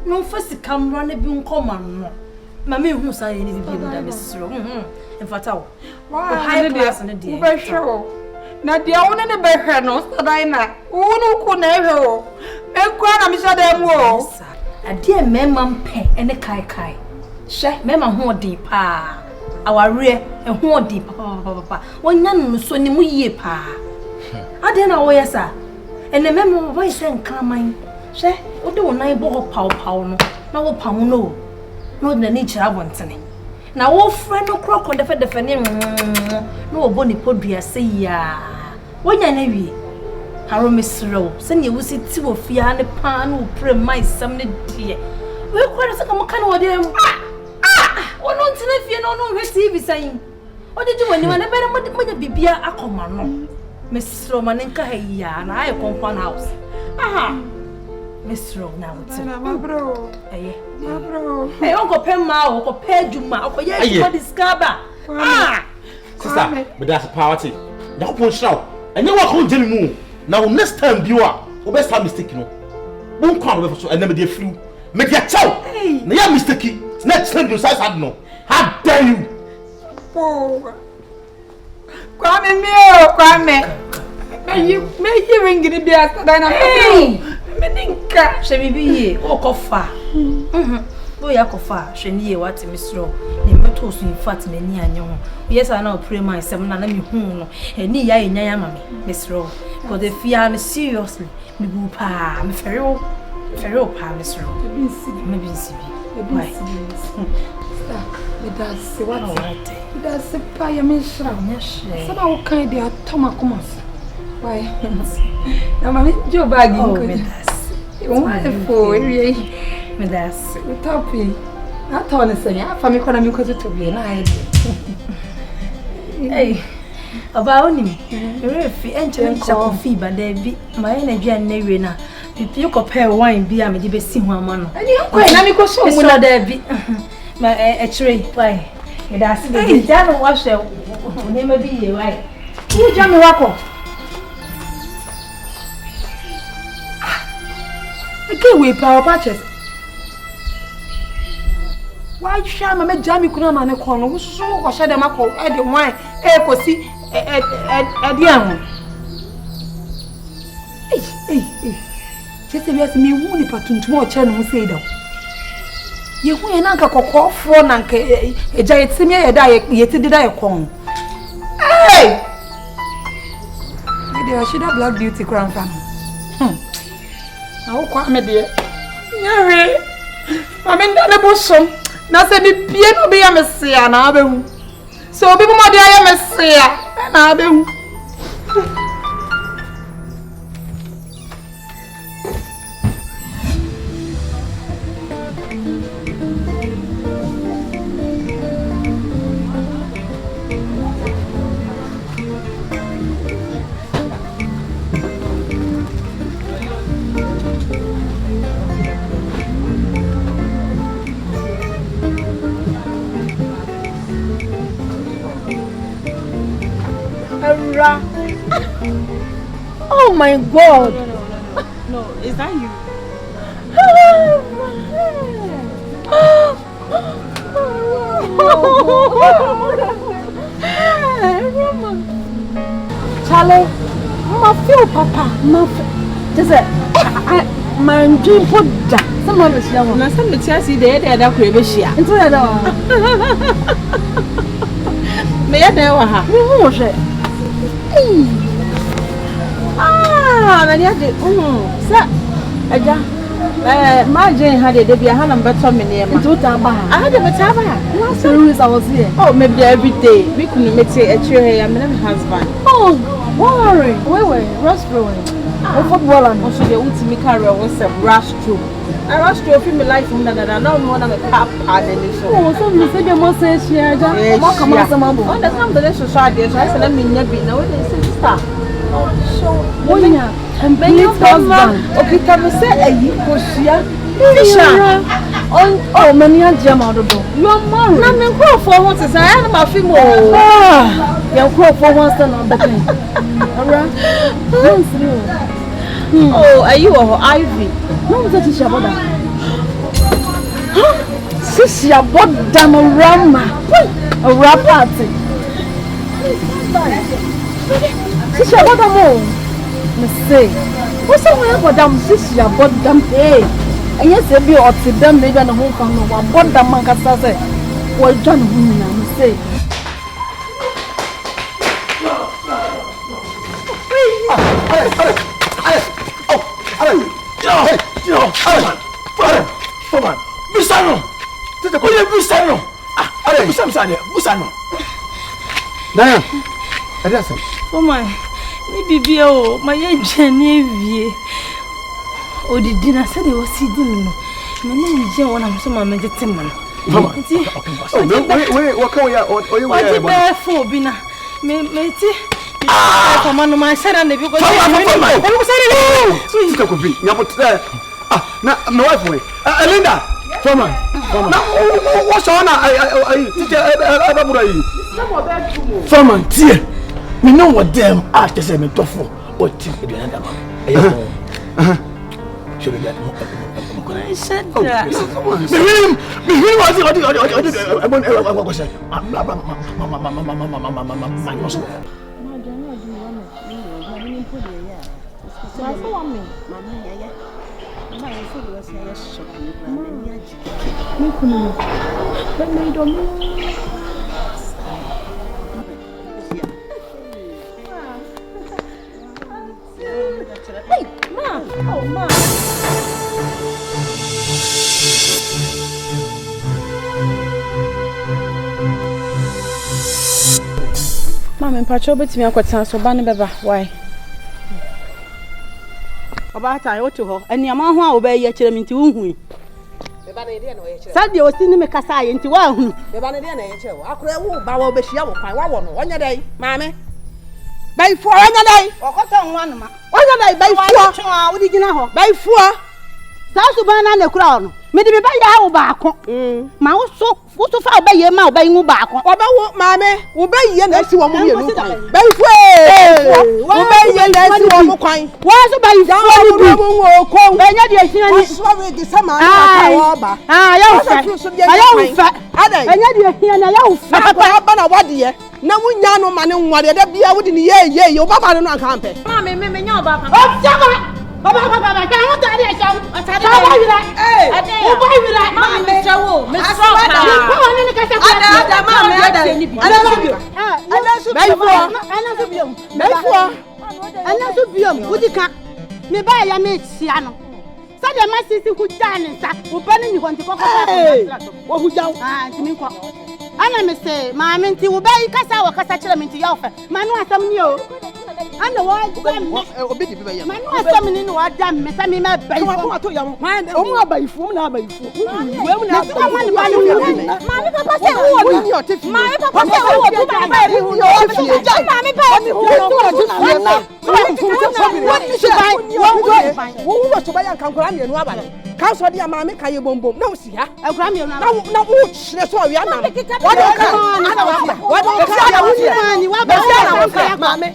no first camera ne bi nkoman no. Mama hu sa ye ni bi da mesro. Mfata wo. High class ne de. Na dia wona ne behwe no sadan na. Wonu ku na ehwe o. Enkwa na misha dem wo. Ade mema mpe ene kai. Hye mema ho odin pa. Aware ho odin pa. Wonya no so ni mu yie pa. Ade na wo yesa. Ene mema wo voice nkraman. Hye wo de wonan bo paw no. Na wo pam no. No na ni chira bontene. Na wo frɛ no kroko defe ne no obo ni podua se ya. Wonya na wie. Haro mesro. Se ne wusi ti wo fia ne pa no pre mai sam ne die. We kwara se kam kan wo de wono ntena fie no no hwe TV san. Ojeje wani ma ne bere monya bibia akoma no. Mesro ma ne nka ha ya na ayi compound house. Aha. Mesro na wuti. Ma bro. Aye. Ma bro. Hey, onko pemma o ko pejuma o ko ye ko discover. Sister, but that's a party. Na ko show. Enye wa ko jemi mu. Now next time you are, we best have mistake no. Won kwa we for so and me dey flew. Make ya chow. Na ya mistake. Next time you say sad no. How dare you? Oh. Kwame mio, Kwame. Me you ring the bia sadan na. Me ninka. She bibi ye, o ko fa. Bo ya ko fa, hwe ni ye wati misro. Ni meto so in fact me ni anye ho. Yes I know pray my sem na me hu no. Ni ya enya ya mame misro. Because the fear seriously. Me bu pa, me ferry o pa misro. Me bi si bi. Why? Me da se what no right. Me da se pa ya me shra. Sama wo kan dia toma komas. Why? Na mami jo bag in. Me da se. Wonderful. Me da se. We topi. Na to ne se ya fa me kona me ko to bi na ai. Hey. Aba onim. Refi enche nko fi ba da bi. Ma ye na dua na we na. Pipi ko pe wine bi a me de besi ho ama no. Ani ko na me ko so mu na da bi. Ma chire why. Me da se de ja no wa hwe. Ne ma bi ye why. Ku ja me wa ko. Again we power patches. Why shama me jami kuna ma ne ko no so ko hye dem akọ e de wine e ko si e de an. Eh. Chese bias me hu ni patuntum o che no sei da. Ye hu ye na nka kokofo na nka eja yetimi ye da ye ti da ye kon. Hey! Me de shida black beauty crown fam. Na wo kwa me de. Nyawe. Mama ndale bosom. Na se bi pie no be ya mesia na abehu. So obi mo de ya mesia na abehu. Oh my God! No, is that you? Charlie, my feel papa, my just my dream put that. Someone is young. Na some chasi de da kurebe shia. Into that. Me ya da wa ha. Me hu hwe. Na dia de sa aja ma je ha de bia ha na mbeto me ne ma. Into that ba. Ah de meta ba. Last series I was here. Oh, maybe every day. We couldn't meet a tree. I'm my husband. Oh, worry. Wait, restaurant. Oh, football and also the ultimate career was a rush through. I rushed to film my life from that. I don't want to pop and so. Oh, so you said you must say she had come on some mambo. Oh, that's not the society. So I said, let me never be. Now, they say, sister. Oh, so, when you complete husband. Okay, can we say a year? Oh, many are jam out of the door. You're married. I'm in crop for once. I am a female. You're crop for once and on the thing. Alright. Oh, are you or Ivy? No, that is your brother. Sisi abodam rama. A rap party. Sisi abodam o. Me say. What's up with abodam? Sisi abodam. Hey. And yes, be or to them maybe na ho kan no abodam man kasa say. Wo John hu na me say. Busano! Busano! Busano! Diane, Adessa. Oh my, ni bibio, my engineer vie. O di dinner said they was sitting no. My name is one of some medicine man. Wait, what can we what you bear for bina? Me come on my son and the people. Sister could be. Now, my wife, Linda. Foreman. What's on? Foreman, dear. We know what them artists are meant to for. What is the other man? Should we get I said that. Mama, mpacho betimi akwatan so ba ne beba. Why? Oba ta yo to ho. Eni ama ho a oba ye kire mi nti wo hu. Beba na ide na ye kire. Sade o si ni me kasa ye nti wa hu. Beba na ide na ye kire wo. Akora wo ba wo be hia wo kwan wa wo no. Onya dai, maame. Bai fu onya dai. Okoto nwa no ma. Onya dai bai fu. Wo di gina ho. Bai fu. Sa su ba na na kura no. Me di me ba ya wo ba ko. Ma wo so fa oba ye ma oba yin ba ko. Oba wo maame, wo ba ye na si wo mo ye no kwan. Bai fu. Wo ba ye na si wo mo kwan. Wo so bai fu ni bi. Wo ko. Enya di ehia ni. So we gi sama na wo ba. Ya wo fa. Ya wo fa. Adai. Enya di ehia na ya wo fa. Papa ba na wade ye. Na wunya no ma ne nware da bia wo di ni ye wo ba ba no aka ampe. Ma me nya oba papa. O jaba. Baba ka ho ta dia cham. Atade. Baba wira. O ba wira. Ma me chawo. Me so ka. Ko woni ni ka se ko. Ada ma me ada. Ada so bio. Ada so bio. Ana so bio. Baifuo. Ana so bio. Wudi ka. Me ba ya me chia no. Sa de ma sisi ku jani nsa. Wo ba ni ho nti kokko. Wo hu jaw. Nti mi ko. Ana me se ma me nti wo ba yi kasa wo kasa kire me nti ya ofa. Ma no asam ni o. Ana wa dam obi di be ya. Ma no asam ni no wa dam me sa me ma baifo. Ko to ya mo. O mu abaifo mu na abaifo. We mu na abaifo. Ma me papa se wo no. Ma me papa se wo no ba ba bi hu no. Ma me pa mi hu no. What is it? Wo wo to ba ya kankora me no abale. Ka so dia ma me kaye bombom. Na wo si ha. Akura me no. Na wo chire so wi anam. What do you come? What do you come? What do you come? Mama,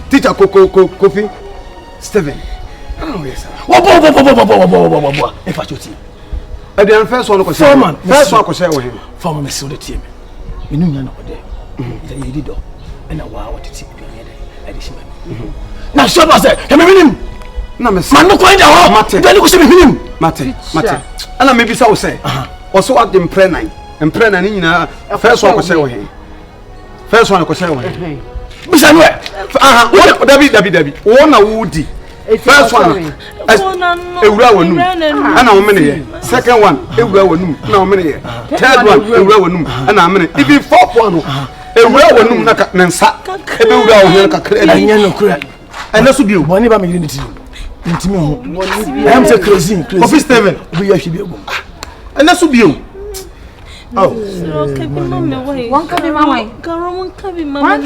Teacher Kofi Steven. Oh yes. Wo. If I should see. I dey first one ko say. First one ko say we him. Former me so the team. You know na no there. You did do. And now what it is. I dey see. Na sure ba say, "He me him." Na me say, "Man no ko enda ho." Mate. Dani ko se me him. Mate. Ana me bi sa wo say, "Oso wa dem prenan." Emprenan ni nyina first one ko say wo he. First one ko say wo he. Bisa no what David. Wo na wo di. First one. Ewura wonum. Ana wo mene ye. Second one, ewura wonum. Na wo mene ye. Third one, ewura wonum. Ana wo mene. Even fourth one. Ewura wonum na nsa. Ebe ewura wo he ka kra. Anya no kra. Ana so bio. Boni ba me gire nti. Ntimi ho. I am say crazy. Office 7. Obi ya hwe bi egum. Ana so bio. Oh, okay, mama, why? One can be my way. One can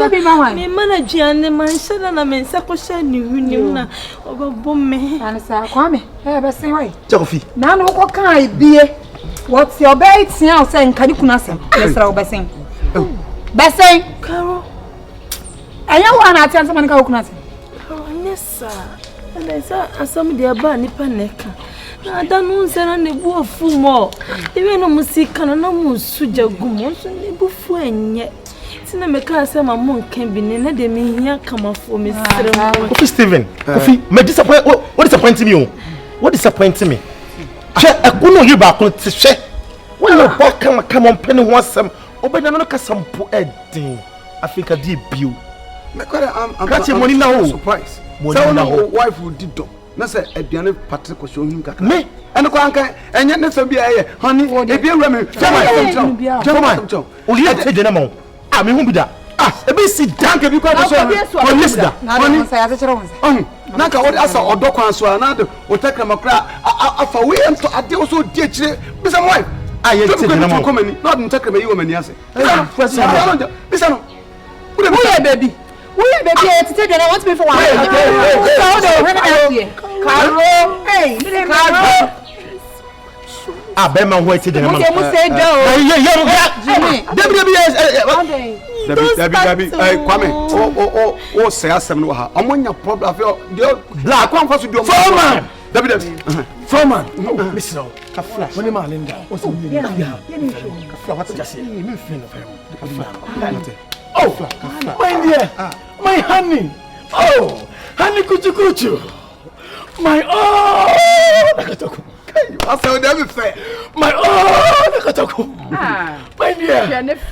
be my way. Me manage and my son and I mean, Sakosha knew na over Bomme. And Sir Kwame, have a same way. Joffy. Now, what can I be? What's your bait? Now saying, can you kunasa? Yes, I'll be saying. Bessay, Carol. I know one I tell someone kunasa. Oh, yes, sir. And I saw some dear Barney Paneka. I don't know, sir, and the war full more. Even no music and no musuja gumons and the buffon yet. Sinamaka said my monk can be near the me here come for me. Coffee Stephen, Coffee, what disappointing you? What disappointing me? I couldn't hear back to share. When you come on, penny wants some, open another some poor thing. I think I did you. I'm catching money now. Surprise. So, wife would do. Na say aduane patre ko show him kakra me ene ko anka enye ne fa bia ye honey e bia wura me jama o li te de na mo ah me hu bi da ah e bi si danka bi ko so honey da honey say ase chere won na ka wodi asa odokwan so na de o takra makra afa we ento ade o so die kire bi sa wife ah ye te de na mo ko mani na de takra me yi wo mani ase bi sa no who ye baby. We baby, to take I want me for one. Hey, Carol. Ah, Bema waited in a month. Debbie, Kwame. Oh, say us some. I'm on your problem. Black one for you. Foreman. Debbie. Foreman. Listen, Kafla. When you man Linda. What's the meaning? Kafla, what's just here? Oh, my dear, my honey. Oh, honey kuchu. My nakatoku. I saw them say. My nakatoku. My dear.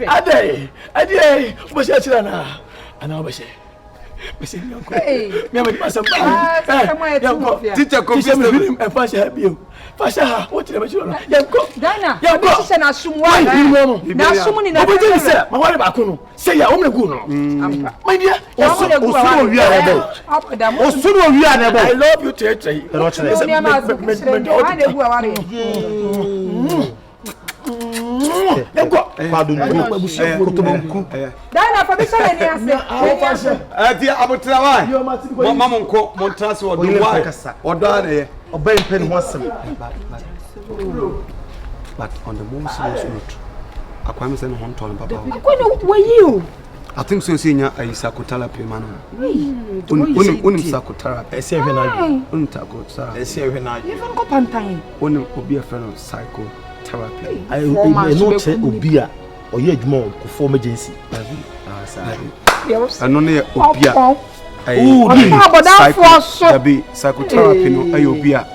Ade. Bashachana. Ana bashe. Hey. Me am passa. Teacher Coffee me e fasha happy. Fasha, what did I mention? Dana. This na sumwa. Na sumu ni na. Obi say, ma wale ba kunu. Say ya, o me gu no. My dear, osuru wi arebo. Osuru wi arebo. I love you, Tete. Dana for this one ase. Dia abotrawa. Mama nko montrase wo do wa. Odo ane. Obey pen wasem. But on the most serious note, Akwame say no hon ton papa. When were you? I think so say nya ayisakotala pe man. Unim sakotara. Ese hwe na. Untakotara. Ese hwe na. Even go pantan. Unim obi a friend of psychotherapy. I no say obi a oye adwuma ko form agency. Ano ne obi a psychotherapy no ayo obi a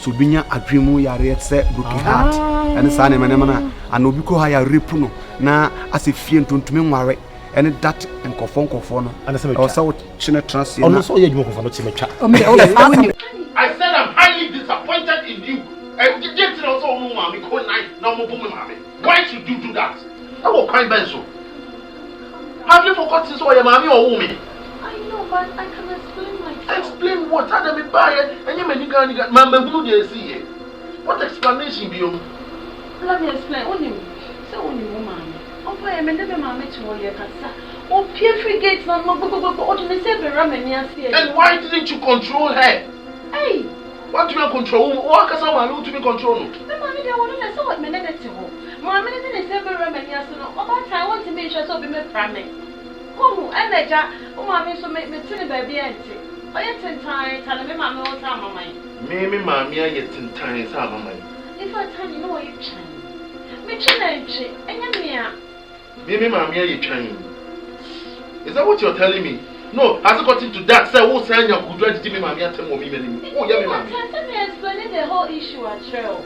subinya adwemu yare se broken heart ene sa ne menema na obi ko ha ya repu no na ase fie ntontume nware ene that nkofo no o sa wo chine trans ono so ye adwuma ko fa no chimetwa I said I'm highly disappointed in you. And you get to also mommy call night no more mommy. Why should you do that? I will cry benso. Have you forgotten so your mommy or woman? I know, but I can explain myself. Explain what? I don't buy it. And you may get Mamma Blue they see it. What explanation be you? Let me explain. Only so only woman. Oh, I am never mammy to all your casa. Oh, Pierre Frigate, no, ordinary seven ramen, yes. And why didn't you control her? Hey! What do you control? What can someone to be controlled? The mommy, they want to know what my negative. Mamma didn't say very ramen, yes. About I want to make sure so be my primary. Oh, and the jack, oh, mammy, so make me tell baby auntie. I yet in time, tell me, mamma, all time of mine. Maybe mammy, I yet in time, some of mine. If I tell you, know you change. Me change, and you Maybe mammy, you change. Is that what you're telling me? No, has it gotten to that? Say, who's saying you could ready to me, mammy, and tell me, oh, yeah, me, mammy. Let me explain the whole issue at Trail.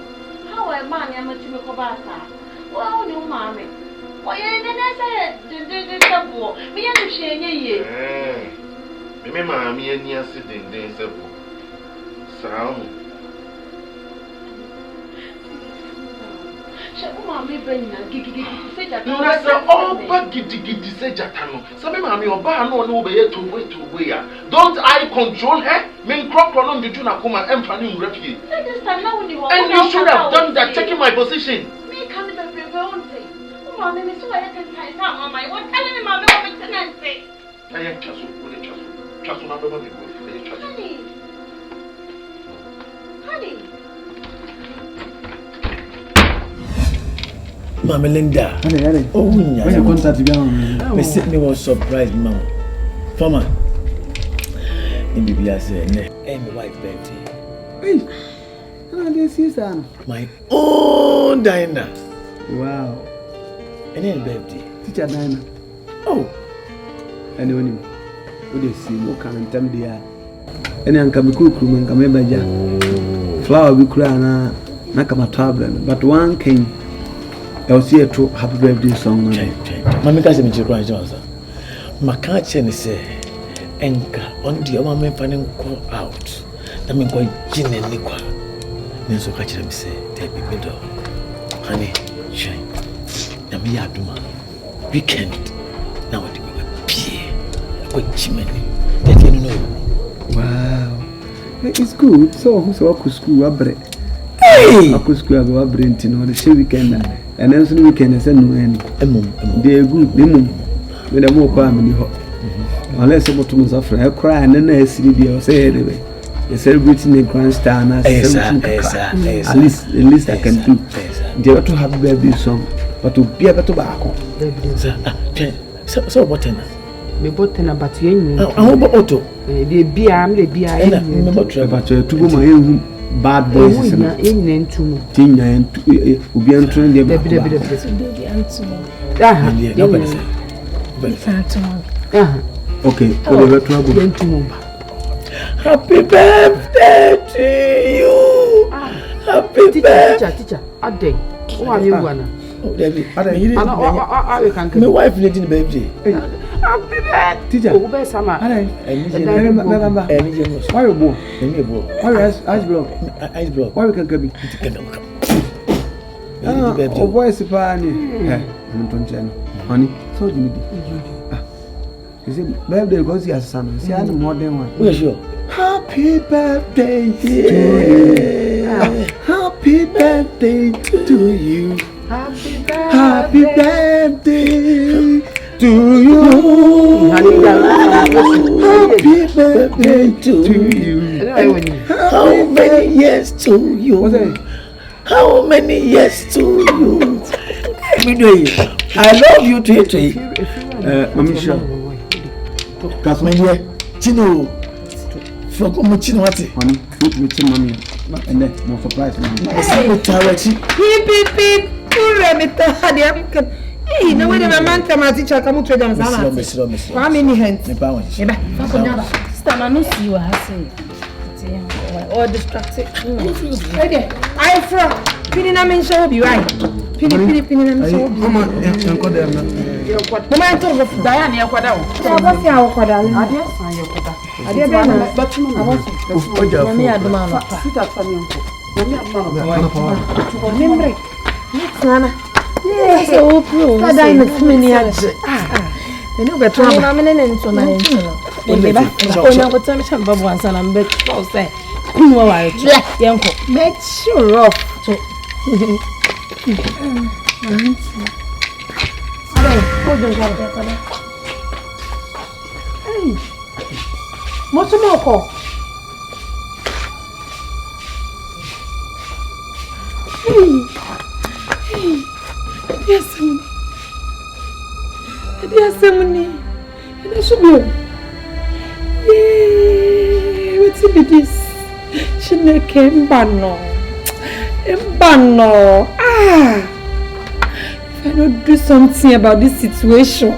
How a man, I'm a Timoko Bata. Well, no, mammy. Why, then I said, the war. Me and the Shane, me, mammy, and yes, sitting there, sound. Mammy, bring a giggy, say that. No, that's all but giddy, say Jatano. Some mammy or bar no way to wait to where. Don't I control her? Men crop on the Juna come and funny refuge. And you should have done that, taking my position. Me can't be prevented. Mammy, Miss White and Tight, Mamma, what can I mamma say? I am Castle, Castle, honey. Mama Linda. Oh, yeah. When you contact me, me was surprised, Mama. Former. In the BS, and my wife's birthday. Hey, this is my own Diana. Wow. And then birthday. Teacher Diana. Oh. Anyone would you see what kind of time they are? Any uncle be cook room and come here. Flower be crying, Nakama tablet, but one came. I'll see a true happy birthday song. Mammy can't say crying, Johnson. My catcher say, Enka on the other man finding call out. I mean, quite gin and liquor. Then so catch them say, take me middle. Honey, shine. Nami Aduma. Weekend. Now what do we appear? Quite chimney. That you know. Wow. It's good. So who's walk to school? Hey! I could school about brain to know the show weekend. And then the weekend is no end. They're good, they move with a more family hot. Unless about to suffer, I cry and then I see the say anyway. They're celebrating the grand star and at least I can do. They ought to have a baby song, but to be able to back. So what? Me bought an about you. I hope auto. The beer, the beer, but to go my bad boys in to Tina and Ubi and Trend. Okay, whatever trouble. Happy birthday to you. Happy birthday, teacher. A day. Who are you, Anna? Oh, David, I can my wife leading the birthday. Happy birthday, teacher. Over summer. Why you born? Ice block. Why we can come? Oh, boy, is a honey. So you need. You see, birthday goes your son. See, I'm more than one. Where's your happy birthday to you? Happy birthday to you. Happy birthday to you. Happy birthday to you. How many years to you? How many years to you? I love you, Tete. Mami, sure. That's my dear. Chino. From Chino, what? Honey, put me to mommy. And then, more surprise. Beep. Hey, no way the man come and teacher come to them. How many hands? Sister, I don't see what I say. Or distracted. I from Pinning a man shall be right. Pinning a man shall be right. Moment of Diana Quadal. What's your Quadal? I did but I was me at the mama. Sit up for me. Memory. Nana. Yes, so true. I died many years. You know better. I'm in so nice. Oh, now what time is Bob once and I'm bet for say. No, I young make sure of. What's the more? Yes, Money. And I should know. What's it this? She never came banno. If I don't do something about this situation.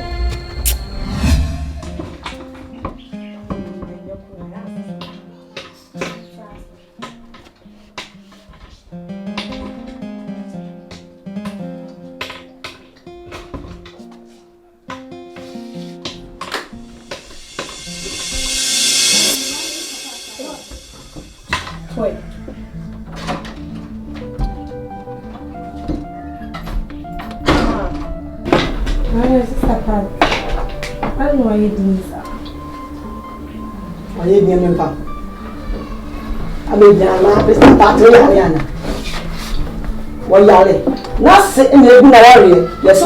Sister Pat, I don't know why you doing this. Why you doing it? I mean, Sister Pat, Yana. What are you? Not sitting there, yes,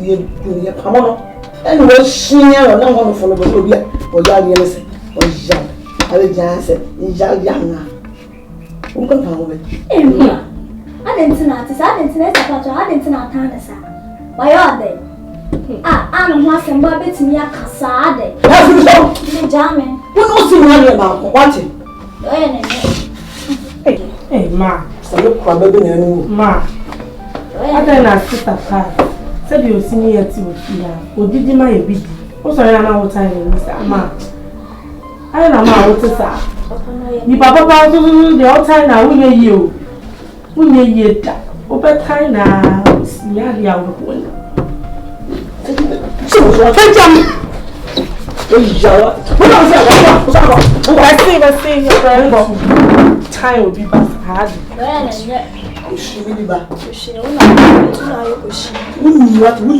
you come on. And we'll see you on the phone of the or young, or young. I will just say, young. Who can come over? I didn't know this. I didn't know this. Why are they? I'm not some baby to me. I can't say that. Jamming. Who knows you about what? Hey, Ma. So look for baby and Ma. I don't know, Sister Pat. Said you see me at you here. Or did you my baby? What's I know what time, Mr. Ma? I don't know what to say. You papa the all time now. We need you. We need you. Over time now. Yeah, the other one. So, take them. Let's see, your friend. Time will be bad. She will be back. She will not. What we?